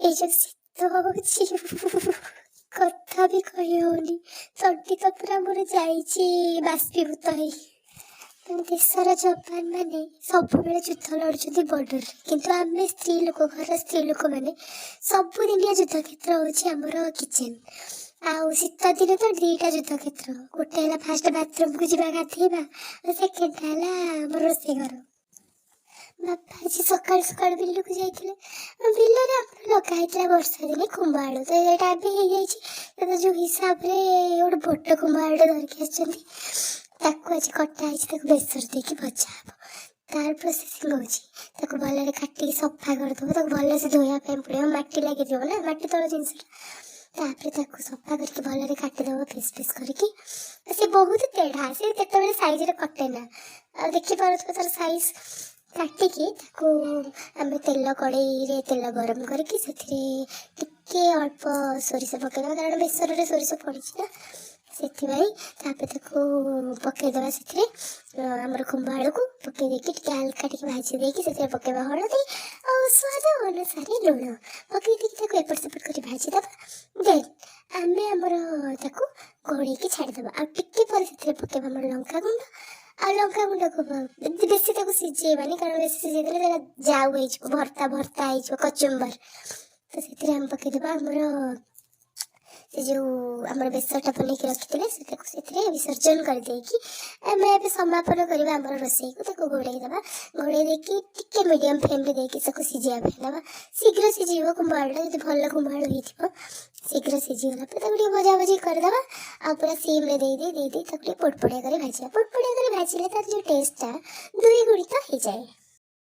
এই ଯୋଉ ଶୀତ ହଉଛି କଥା ବି କହି ହଉନି। ତଣ୍ଟି ତ ପୁରା ମୋର ଯାଇଛି ବାଷ୍ପୀଭୂତ ହେଇ। ଦେଶର ଯବାନ ମାନେ ସବୁବେଳେ ଯୁଦ୍ଧ ଲଢୁଛନ୍ତି ବର୍ଡରରେ, କିନ୍ତୁ ଆମେ ସ୍ତ୍ରୀ ଲୋକ, ଘର ସ୍ତ୍ରୀ ଲୋକମାନେ ସବୁଦିନିଆ ଯୁଦ୍ଧ କ୍ଷେତ୍ର ହଉଛି ଆମର କିଚେନ। ଆଉ ଶୀତ ଦିନେ ତ ଦିଟା ଯୁଦ୍ଧ କ୍ଷେତ୍ର, ଗୋଟେ ହେଲା ଫାଷ୍ଟ ବାଥରୁମକୁ ଯିବା ଗାଧେଇବା, ଆଉ ସେକେଣ୍ଡ ହେଲା ଆମର ରୋଷେଇ ଘର। ବାପା ଆଜି ସକାଳୁ ସକାଳୁ ବିଲକୁ ଯାଇଥିଲେ। ବିଲରେ ଆମର ଲଗା ହେଇଥିଲା ବର୍ଷା ଦିନେ କୁମ୍ଭ ଆଳୁ, ତ ଏଇଟା ଏବେ ହେଇଯାଇଛି। ତ ଯୋଉ ହିସାବରେ ଗୋଟେ ବଡ କୁମ୍ଭ ଆଳୁଟେ ଧରିକି ଆସିଛନ୍ତି, ତାକୁ ଆଜି କଟା ହେଇଛି, ତାକୁ ବେସର ଦେଇକି ଭଜା ହବ। ତାର ପ୍ରୋସେସିଂ ହଉଛି, ତାକୁ ଭଲରେ କାଟିକି ସଫା କରିଦବ, ତାକୁ ଭଲସେ ଧୋଇବା ପାଇଁ ପଡିବ, ମାଟି ଲାଗିଯିବ ନା, ମାଟି ତଳ ଜିନିଷଟା। ତାପରେ ତାକୁ ସଫା କରିକି ଭଲରେ କାଟିଦବ ପିସ୍ ପିସ୍ କରିକି। ସେ ବହୁତ ତେଢା, ସେ କେତେବେଳେ ସାଇଜରେ କଟେ ନା, ଆଉ ଦେଖିପାରୁଥିବ ତାର ସାଇଜ। କାଟିକି ତାକୁ ଆମେ କଡ଼େଇରେ ତେଲ ଗରମ କରିକି ସେଥିରେ ଟିକେ ଅଳ୍ପ ସୋରିଷ ପକେଇଦବା, କାରଣ ବେସରରେ ସୋରିଷ ପଡିଛି ନା, ସେଥିପାଇଁ। ତାପରେ ତାକୁ ପକେଇଦବା ସେଥିରେ ଆମର କୁମ୍ଭ ଆଳୁକୁ ପକେଇ ଦେଇକି ଟିକେ ହାଲକା ଟିକେ ଭାଜି ଦେଇକି ସେଥିରେ ପକେଇବା ହଳଦୀ ଆଉ ସ୍ୱାଦ ଅନୁସାରେ ଲୁଣ ପକେଇ ଦେଇକି ତାକୁ ଏପଟ ସେପଟ କରି ଭାଜିଦବା। ଦେନ୍ ଆମେ ଆମର ତାକୁ ଘୋଡ଼େଇକି ଛାଡ଼ିଦବା। ଆଉ ଟିକେ ପରେ ସେଥିରେ ପକେଇବା ଆମର ଲଙ୍କାଗୁଣ୍ଡ, ଆଉ ଲଙ୍କାଗୁଣ୍ଡକୁ ବେଶୀ ତାକୁ ସିଝେଇବାନି, କାରଣ ବେଶୀ ସିଝେଇ ଦେଲେ ସେଇଟା ଜାଉ ହେଇଯିବ, ଭର୍ତ୍ତା ଭର୍ତ୍ତା ହେଇଯିବ, କଚୁମ୍ବର। ତ ସେଥିରେ ଆମେ ପକେଇଦବା ଆମର ସେ ଯୋଉ ଆମର ବେସରଟା ବନେଇକି ରଖିଥିଲେ, ସେଟାକୁ ସେଥିରେ ବିସର୍ଜନ କରିଦେଇକି ଆମେ ଏବେ ସମାପନ କରିବା ଆମର ରୋଷେଇକୁ। ତାକୁ ଘୋଡ଼େଇ ଦେବା, ଘୋଡ଼େଇ ଦେଇକି ଟିକେ ମିଡ଼ିୟମ ଫ୍ଲେମ୍ରେ ଦେଇକି ତାକୁ ସିଝିବା ପାଇଁ ଦେବା। ଶୀଘ୍ର ସିଝିବ କୁମ୍ଭ ଆଳୁଟା, ଯଦି ଭଲ କୁମ୍ଭ ଆଳୁ ହେଇଥିବ ଶୀଘ୍ର ସିଝିଗଲା ପରେ ତାକୁ ଟିକେ ଭଜାଭଜି କରିଦେବା। ଆଉ ପୁରା ସିମ୍ରେ ଦେଇ ତାକୁ ଟିକେ ପୋଡ଼ପୋଡ଼ିଆ କରି ଭାଜିବା। ପୋଡ଼ପୋଡ଼ିଆ କରି ଭାଜିଲେ ତାର ଯୋଉ ଟେଷ୍ଟଟା 2 ଗୁଣିତ ହେଇଯାଏ।